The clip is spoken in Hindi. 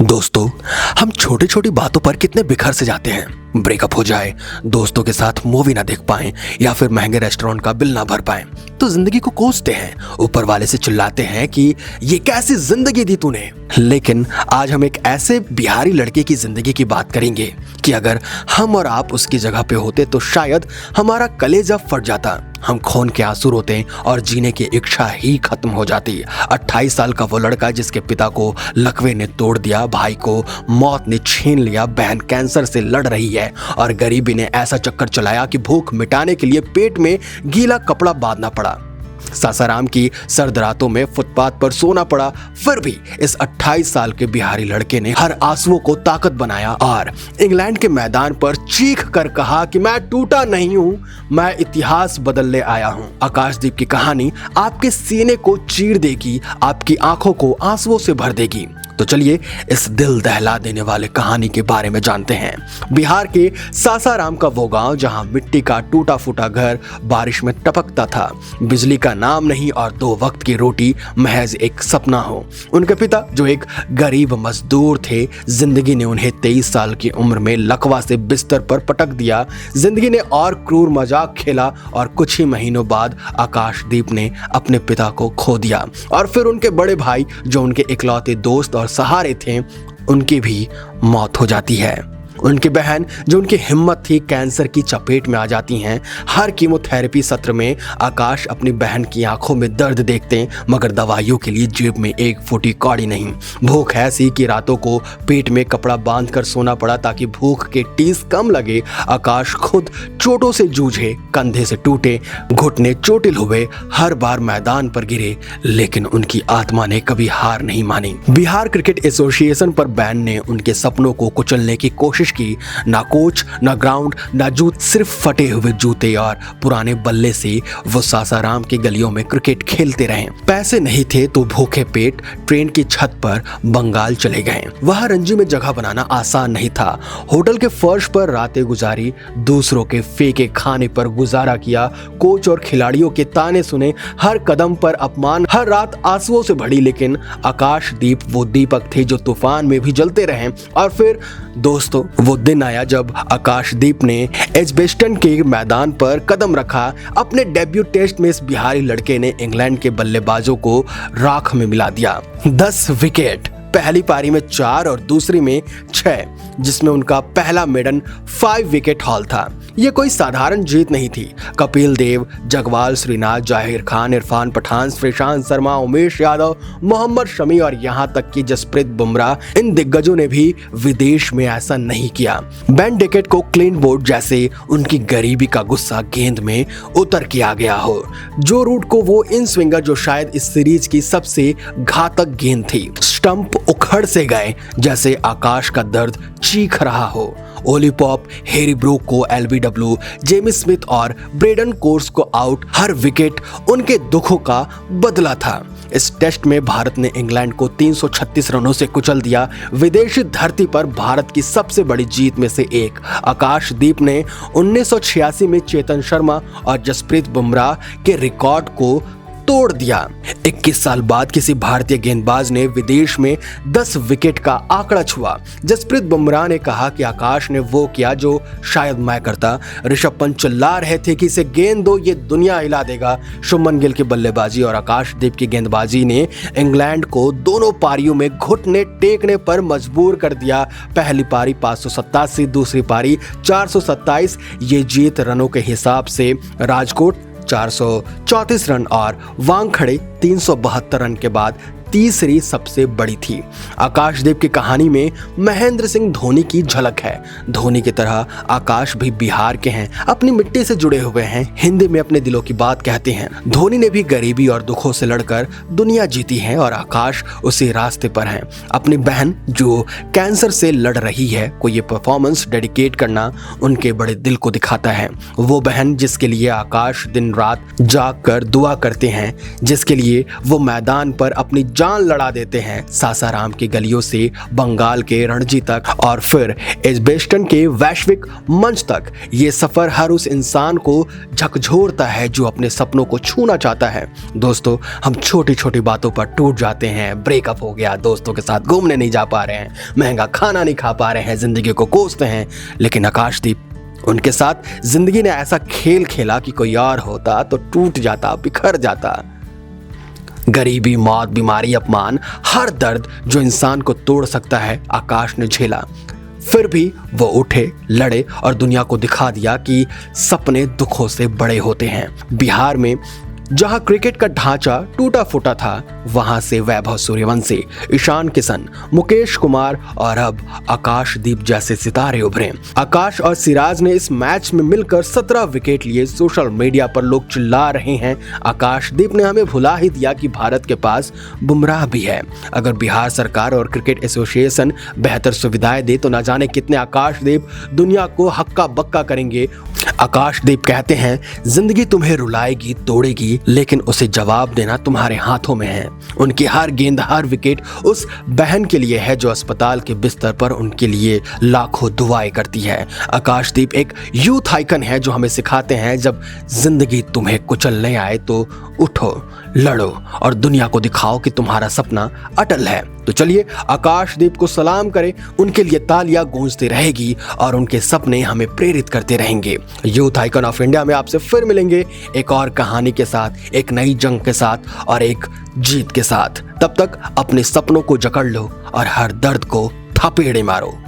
दोस्तों, हम छोटी छोटी बातों पर कितने बिखर से जाते हैं। ब्रेकअप हो जाए, दोस्तों के साथ मूवी ना देख पाएं या फिर महंगे रेस्टोरेंट का बिल ना भर पाएं तो जिंदगी को कोसते हैं, ऊपर वाले से चिल्लाते हैं कि ये कैसी जिंदगी दी तूने। लेकिन आज हम एक ऐसे बिहारी लड़के की जिंदगी की बात करेंगे कि अगर हम और आप उसकी जगह पे होते तो शायद हमारा कलेजा फट जाता, हम खून के आंसू रोते और जीने की इच्छा ही खत्म हो जाती। 28 साल का वो लड़का जिसके पिता को लकवे ने तोड़ दिया, भाई को मौत ने छीन लिया, बहन कैंसर से लड़ रही है और गरीबी ने ऐसा चक्कर चलाया कि भूख मिटाने के लिए पेट में गीला कपड़ा बांधना पड़ा। सासाराम की सर्द रातों में फुटपाथ पर सोना पड़ा, फिर भी इस 28 साल के बिहारी लड़के ने हर आंसुओं को ताकत बनाया और इंग्लैंड के मैदान पर चीख कर कहा कि मैं टूटा नहीं हूं, मैं इतिहास बदलने आया हूं। आकाशदीप की कहानी आपके सीने को चीर देगी, आपकी आंखों को आंसुओं से भर देगी। तो चलिए इस दिल दहला देने वाले कहानी के बारे में जानते हैं। बिहार के सासाराम का वो गांव जहां मिट्टी का टूटा फूटा घर बारिश में टपकता था, बिजली का नाम नहीं और 2 वक्त की रोटी महज एक सपना हो। उनके पिता जो एक गरीब मजदूर थे, जिंदगी ने उन्हें 23 साल की उम्र में लकवा से बिस्तर पर पटक दिया। जिंदगी ने और क्रूर मजाक खेला और कुछ ही महीनों बाद आकाशदीप ने अपने पिता को खो दिया। और फिर उनके बड़े भाई जो उनके इकलौते दोस्त और सहारे थे, उनकी भी मौत हो जाती है। उनकी बहन जो उनकी हिम्मत थी कैंसर की चपेट में आ जाती हैं। हर कीमोथेरेपी सत्र में आकाश अपनी बहन की आंखों में दर्द देखते मगर दवाइयों के लिए जेब में 1 फूटी कौड़ी नहीं। भूख ऐसी कि रातों को पेट में कपड़ा बांध कर सोना पड़ा ताकि भूख के टीस कम लगे। आकाश खुद चोटों से जूझे, कंधे से टूटे, घुटने चोटिल हुए, हर बार मैदान पर गिरे, लेकिन उनकी आत्मा ने कभी हार नहीं मानी। बिहार क्रिकेट एसोसिएशन पर बैन ने उनके सपनों को कुचलने की कोशिश की। ना कोच, ना ग्राउंड, ना जूत, सिर्फ फटे हुए जूते और पुराने बल्ले से वो सासाराम की गलियों में क्रिकेट खेलते रहे। पैसे नहीं थे तो भूखे पेट ट्रेन की छत पर बंगाल चले गए। वहां रणजी में जगह बनाना आसान नहीं था। होटल के फर्श पर रातें गुजारी, दूसरों के फेंके खाने पर गुजारा किया, कोच और खिलाड़ियों के ताने सुने, हर कदम पर अपमान, हर रात आंसुओं से भरी। लेकिन आकाशदीप वो दीपक थे जो तूफान में भी जलते रहे। और फिर दोस्तों, वो दिन आया जब आकाशदीप ने एजबेस्टन के मैदान पर कदम रखा। अपने डेब्यू टेस्ट में इस बिहारी लड़के ने इंग्लैंड के बल्लेबाजों को राख में मिला दिया। 10 विकेट, पहली पारी में 4 और दूसरी में 6, जिसमें उनका पहला मेडन 5 विकेट हॉल था। ये कोई साधारण जीत नहीं थी। कपिल देव, जगवाल श्रीनाथ, जाहिर खान, इरफान पठान, श्रीशांत शर्मा, उमेश यादव, मोहम्मद शमी और यहाँ तक कि जसप्रीत बुमराह, इन दिग्गजों ने भी विदेश में ऐसा नहीं किया। बेन डेकेट को क्लीन बोर्ड जैसे उनकी गरीबी का गुस्सा गेंद में उतर के आ गया हो। जो रूट को वो इन स्विंगर जो शायद इस सीरीज की सबसे घातक गेंद थी, स्टंप उखड़ से गए जैसे आकाश का दर्द चीख रहा हो। ओली पॉप, हैरी ब्रूक को एलबीडब्ल्यू, जेमी स्मिथ और ब्रेडन कोर्स को आउट, हर विकेट उनके दुखों का बदला था। इस टेस्ट में भारत ने इंग्लैंड को 336 रनों से कुचल दिया। विदेशी धरती पर भारत की सबसे बड़ी जीत में से एक। आकाशदीप ने 1986 में चेतन शर्मा और जसप्रीत बुमराह के रिकॉर्ड को तोड़ दिया। 21 साल बाद किसी भारतीय गेंदबाज ने विदेश में 10 विकेट का आंकड़ा छुआ। जसप्रीत बुमराह ने कहा कि आकाश ने वो किया जो शायद मैं करता। ऋषभ पंत चिल्ला रहे थे कि इसे गेंद दो, ये दुनिया हिला देगा। शुभमन गिल की बल्लेबाजी और आकाशदीप की गेंदबाजी ने इंग्लैंड को दोनों पारियों में घुटने टेकने पर मजबूर कर दिया। पहली पारी 587, दूसरी पारी 427। ये जीत रनों के हिसाब से राजकोट 434 रन और वानखेड़े 372 रन के बाद तीसरी सबसे बड़ी थी। आकाशदीप की कहानी में महेंद्र सिंह धोनी की झलक है। धोनी की तरह आकाश भी बिहार के हैं, अपनी मिट्टी से जुड़े हुए हैं, हिंदी में अपने दिलों की बात कहते हैं। धोनी ने भी गरीबी और दुखों से लड़कर दुनिया जीती है और आकाश उसी रास्ते पर है। अपनी बहन जो कैंसर से लड़ रही है को ये परफॉर्मेंस डेडिकेट करना उनके बड़े दिल को दिखाता है। वो बहन जिसके लिए आकाश दिन रात जाग कर दुआ करते हैं, जिसके लिए वो मैदान पर अपनी जान लड़ा देते हैं। सासाराम की गलियों से बंगाल के रणजी तक और फिर एजबेस्टन के वैश्विक मंच तक, ये सफर हर उस इंसान को झकझोरता है जो अपने सपनों को छूना चाहता है। दोस्तों, हम छोटी छोटी बातों पर टूट जाते हैं। ब्रेकअप हो गया, दोस्तों के साथ घूमने नहीं जा पा रहे हैं, महंगा खाना नहीं खा पा रहे हैं, जिंदगी को कोसते हैं। लेकिन आकाशदीप, उनके साथ जिंदगी ने ऐसा खेल खेला कि कोई और होता तो टूट जाता, बिखर जाता। गरीबी, मौत, बीमारी, अपमान, हर दर्द जो इंसान को तोड़ सकता है, आकाश ने झेला। फिर भी वो उठे, लड़े और दुनिया को दिखा दिया कि सपने दुखों से बड़े होते हैं। बिहार में जहां क्रिकेट का ढांचा टूटा फूटा था, वहां से वैभव सूर्यवंशी, ईशान किशन, मुकेश कुमार और अब आकाशदीप जैसे सितारे उभरे। आकाश और सिराज ने इस मैच में मिलकर 17 विकेट लिए। सोशल मीडिया पर लोग चिल्ला रहे हैं, आकाशदीप ने हमें भुला ही दिया कि भारत के पास बुमराह भी है। अगर बिहार सरकार और क्रिकेट एसोसिएशन बेहतर सुविधाएं दे तो न जाने कितने आकाशदीप दुनिया को हक्का बक्का करेंगे। आकाशदीप कहते हैं, जिंदगी तुम्हें रुलाएगी, तोड़ेगी, लेकिन उसे जवाब देना तुम्हारे हाथों में है। उनकी हर गेंद, हर विकेट उस बहन के लिए है जो अस्पताल के बिस्तर पर उनके लिए लाखों दुआएं करती है। आकाशदीप एक यूथ आइकन है जो हमें सिखाते हैं, जब जिंदगी तुम्हें कुचलने आए तो उठो, लड़ो और दुनिया को दिखाओ कि तुम्हारा सपना अटल है। तो चलिए आकाशदीप को सलाम करें, उनके लिए तालियां गूंजती रहेगी और उनके सपने हमें प्रेरित करते रहेंगे। यूथ आइकन ऑफ इंडिया में आपसे फिर मिलेंगे एक और कहानी के साथ, एक नई जंग के साथ और एक जीत के साथ। तब तक अपने सपनों को जकड़ लो और हर दर्द को थपेड़े मारो।